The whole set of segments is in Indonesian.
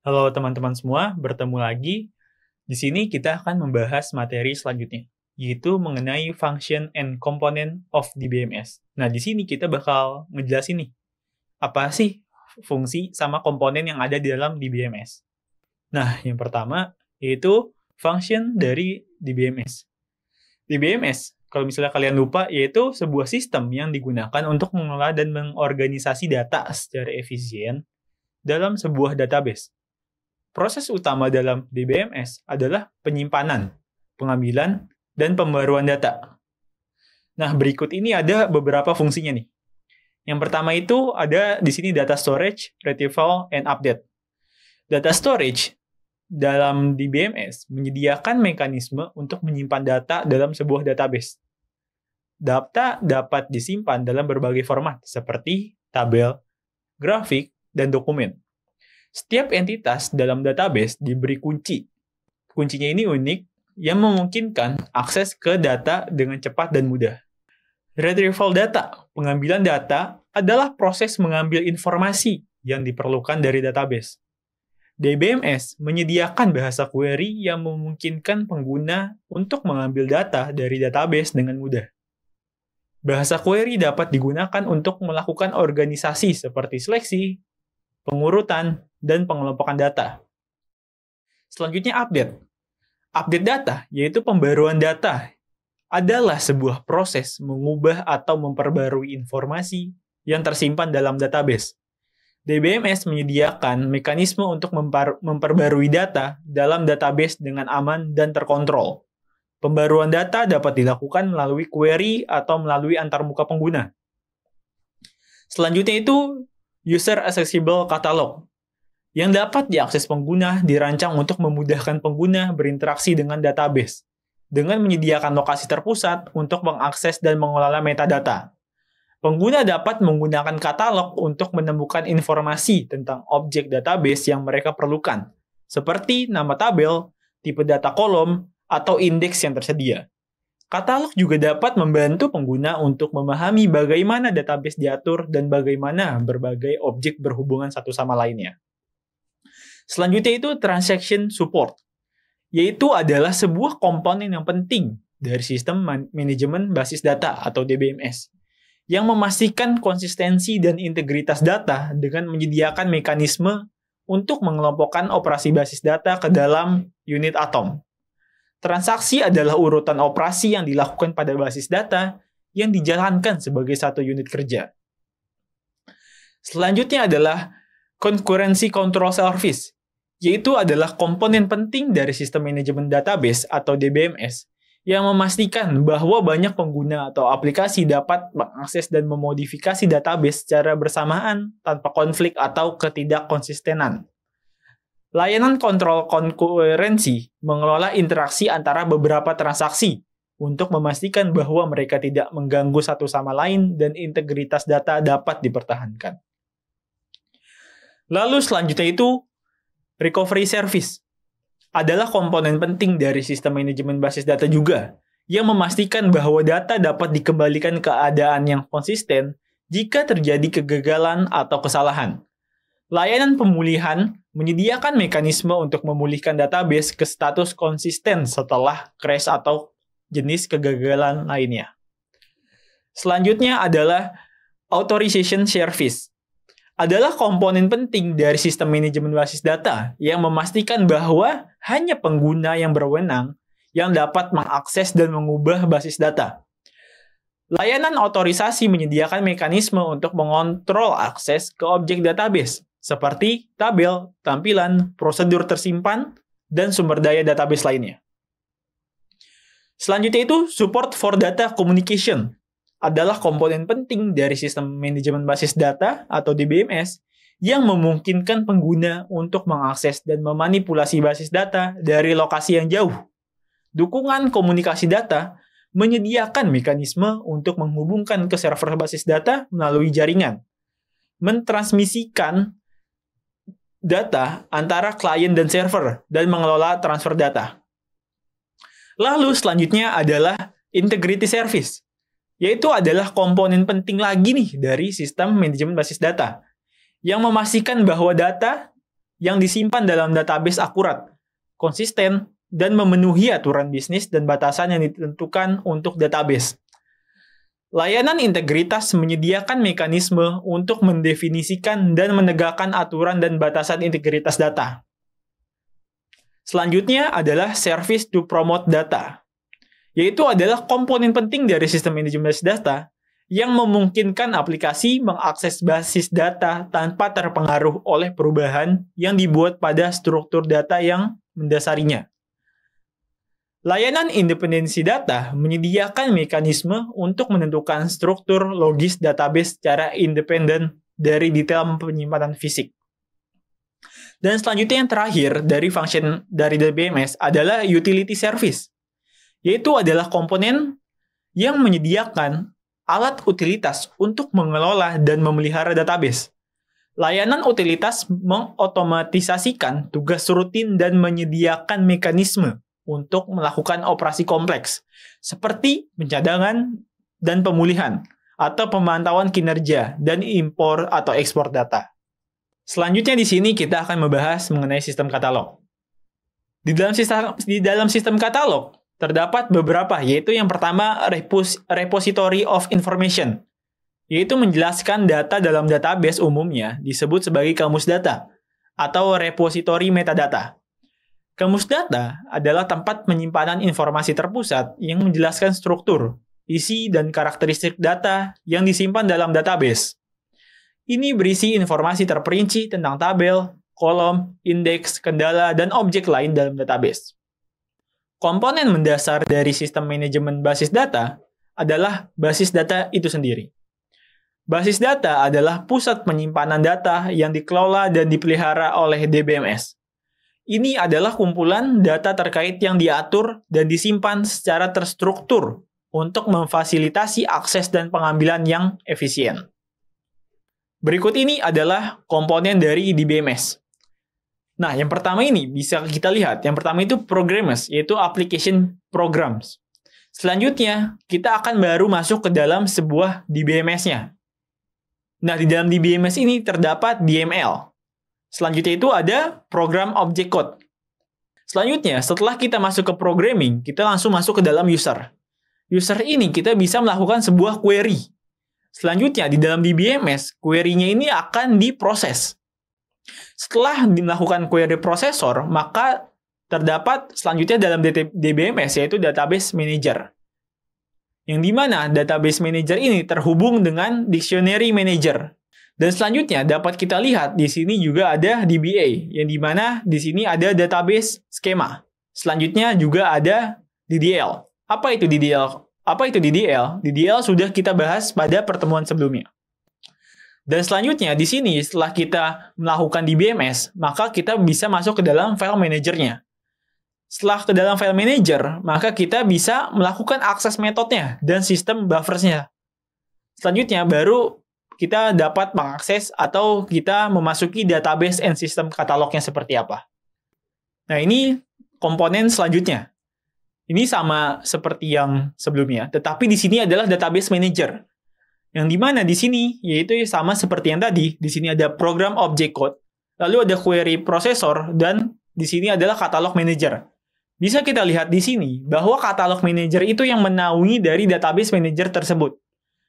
Halo teman-teman semua, bertemu lagi. Di sini kita akan membahas materi selanjutnya, yaitu mengenai function and component of DBMS. Nah, di sini kita bakal ngejelasin nih, apa sih fungsi sama komponen yang ada di dalam DBMS. Nah, yang pertama yaitu function dari DBMS. DBMS, kalau misalnya kalian lupa, yaitu sebuah sistem yang digunakan untuk mengelola dan mengorganisasi data secara efisien dalam sebuah database. Proses utama dalam DBMS adalah penyimpanan, pengambilan, dan pembaruan data. Nah, berikut ini ada beberapa fungsinya nih. Yang pertama itu ada di sini data storage, retrieval, and update. Data storage dalam DBMS menyediakan mekanisme untuk menyimpan data dalam sebuah database. Data dapat disimpan dalam berbagai format seperti tabel, grafik, dan dokumen. Setiap entitas dalam database diberi kunci. Kuncinya ini unik, yang memungkinkan akses ke data dengan cepat dan mudah. Retrieval data, pengambilan data, adalah proses mengambil informasi yang diperlukan dari database. DBMS menyediakan bahasa query yang memungkinkan pengguna untuk mengambil data dari database dengan mudah. Bahasa query dapat digunakan untuk melakukan organisasi seperti seleksi, pengurutan, dan pengelompokan data. Selanjutnya update. Update data, yaitu pembaruan data, adalah sebuah proses mengubah atau memperbarui informasi yang tersimpan dalam database. DBMS menyediakan mekanisme untuk memperbarui data dalam database dengan aman dan terkontrol. Pembaruan data dapat dilakukan melalui query atau melalui antarmuka pengguna. Selanjutnya itu User Accessible Catalog, yang dapat diakses pengguna dirancang untuk memudahkan pengguna berinteraksi dengan database, dengan menyediakan lokasi terpusat untuk mengakses dan mengelola metadata. Pengguna dapat menggunakan katalog untuk menemukan informasi tentang objek database yang mereka perlukan, seperti nama tabel, tipe data kolom, atau indeks yang tersedia. Katalog juga dapat membantu pengguna untuk memahami bagaimana database diatur dan bagaimana berbagai objek berhubungan satu sama lainnya. Selanjutnya itu transaction support, yaitu adalah sebuah komponen yang penting dari sistem manajemen basis data atau DBMS, yang memastikan konsistensi dan integritas data dengan menyediakan mekanisme untuk mengelompokkan operasi basis data ke dalam unit atom. Transaksi adalah urutan operasi yang dilakukan pada basis data yang dijalankan sebagai satu unit kerja. Selanjutnya adalah concurrency control service, yaitu adalah komponen penting dari sistem manajemen database atau DBMS yang memastikan bahwa banyak pengguna atau aplikasi dapat mengakses dan memodifikasi database secara bersamaan tanpa konflik atau ketidakkonsistenan. Layanan kontrol konkurensi mengelola interaksi antara beberapa transaksi untuk memastikan bahwa mereka tidak mengganggu satu sama lain dan integritas data dapat dipertahankan. Lalu selanjutnya itu recovery service adalah komponen penting dari sistem manajemen basis data juga, yang memastikan bahwa data dapat dikembalikan ke keadaan yang konsisten jika terjadi kegagalan atau kesalahan. Layanan pemulihan menyediakan mekanisme untuk memulihkan database ke status konsisten setelah crash atau jenis kegagalan lainnya. Selanjutnya adalah authorization service, adalah komponen penting dari sistem manajemen basis data yang memastikan bahwa hanya pengguna yang berwenang yang dapat mengakses dan mengubah basis data. Layanan otorisasi menyediakan mekanisme untuk mengontrol akses ke objek database, seperti tabel, tampilan, prosedur tersimpan, dan sumber daya database lainnya. Selanjutnya itu support for data communication, adalah komponen penting dari sistem manajemen basis data atau DBMS yang memungkinkan pengguna untuk mengakses dan memanipulasi basis data dari lokasi yang jauh. Dukungan komunikasi data menyediakan mekanisme untuk menghubungkan ke server basis data melalui jaringan, mentransmisikan data antara klien dan server, dan mengelola transfer data. Lalu selanjutnya adalah integrity service, yaitu adalah komponen penting lagi nih dari sistem manajemen basis data, yang memastikan bahwa data yang disimpan dalam database akurat, konsisten, dan memenuhi aturan bisnis dan batasan yang ditentukan untuk database. Layanan integritas menyediakan mekanisme untuk mendefinisikan dan menegakkan aturan dan batasan integritas data. Selanjutnya adalah service to promote data, yaitu adalah komponen penting dari sistem manajemen basis data yang memungkinkan aplikasi mengakses basis data tanpa terpengaruh oleh perubahan yang dibuat pada struktur data yang mendasarinya. Layanan independensi data menyediakan mekanisme untuk menentukan struktur logis database secara independen dari detail penyimpanan fisik. Dan selanjutnya yang terakhir dari function dari DBMS adalah utility service, yaitu adalah komponen yang menyediakan alat utilitas untuk mengelola dan memelihara database. Layanan utilitas mengotomatisasikan tugas rutin dan menyediakan mekanisme untuk melakukan operasi kompleks, seperti pencadangan dan pemulihan, atau pemantauan kinerja dan impor atau ekspor data. Selanjutnya di sini kita akan membahas mengenai sistem katalog. Di dalam sistem katalog, terdapat beberapa, yaitu yang pertama repository of information, yaitu menjelaskan data dalam database umumnya disebut sebagai kamus data atau repository metadata. Kamus data adalah tempat penyimpanan informasi terpusat yang menjelaskan struktur, isi, dan karakteristik data yang disimpan dalam database. Ini berisi informasi terperinci tentang tabel, kolom, indeks, kendala, dan objek lain dalam database. Komponen mendasar dari sistem manajemen basis data adalah basis data itu sendiri. Basis data adalah pusat penyimpanan data yang dikelola dan dipelihara oleh DBMS. Ini adalah kumpulan data terkait yang diatur dan disimpan secara terstruktur untuk memfasilitasi akses dan pengambilan yang efisien. Berikut ini adalah komponen dari DBMS. Nah, yang pertama ini bisa kita lihat. Yang pertama itu programmers, yaitu application programs. Selanjutnya, kita akan baru masuk ke dalam sebuah DBMS-nya. Nah, di dalam DBMS ini terdapat DML. Selanjutnya itu ada program object code. Selanjutnya, setelah kita masuk ke programming, kita langsung masuk ke dalam user. User ini kita bisa melakukan sebuah query. Selanjutnya, di dalam DBMS, query-nya ini akan diproses. Setelah dilakukan query processor, maka terdapat selanjutnya dalam DBMS, yaitu database manager. Yang dimana database manager ini terhubung dengan dictionary manager. Dan selanjutnya dapat kita lihat di sini juga ada DBA, yang dimana di sini ada database schema. Selanjutnya juga ada DDL. Apa itu DDL? Apa itu DDL? DDL sudah kita bahas pada pertemuan sebelumnya. Dan selanjutnya di sini setelah kita melakukan DBMS, maka kita bisa masuk ke dalam file manajernya. Setelah ke dalam file manager, maka kita bisa melakukan akses metodenya dan sistem buffersnya. Selanjutnya baru kita dapat mengakses atau kita memasuki database and system katalognya seperti apa. Nah, ini komponen selanjutnya. Ini sama seperti yang sebelumnya, tetapi di sini adalah database manager. Yang dimana di sini, yaitu sama seperti yang tadi, di sini ada program object code, lalu ada query processor, dan di sini adalah katalog manager. Bisa kita lihat di sini, bahwa katalog manager itu yang menaungi dari database manager tersebut.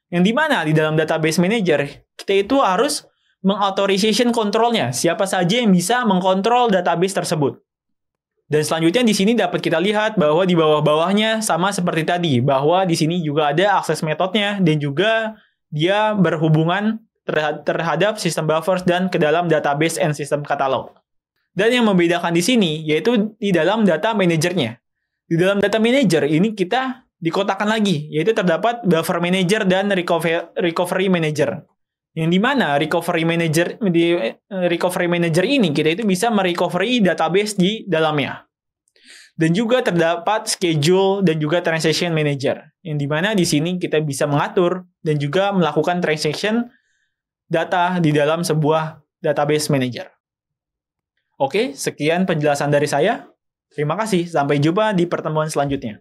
Yang dimana di dalam database manager, kita itu harus meng-authorization control-nya, siapa saja yang bisa mengkontrol database tersebut. Dan selanjutnya di sini dapat kita lihat bahwa di bawah-bawahnya sama seperti tadi, bahwa di sini juga ada akses metodenya, dan juga dia berhubungan terhadap sistem buffers dan ke dalam database and sistem katalog. Dan yang membedakan di sini yaitu di dalam data manajernya. Di dalam data manager ini kita dikotakan lagi, yaitu terdapat buffer manager dan recovery manager. Yang dimana recovery manager ini kita itu bisa merecovery database di dalamnya. Dan juga terdapat schedule dan juga transaction manager. Yang dimana di sini kita bisa mengatur dan juga melakukan transaction data di dalam sebuah database manager. Oke, sekian penjelasan dari saya. Terima kasih. Sampai jumpa di pertemuan selanjutnya.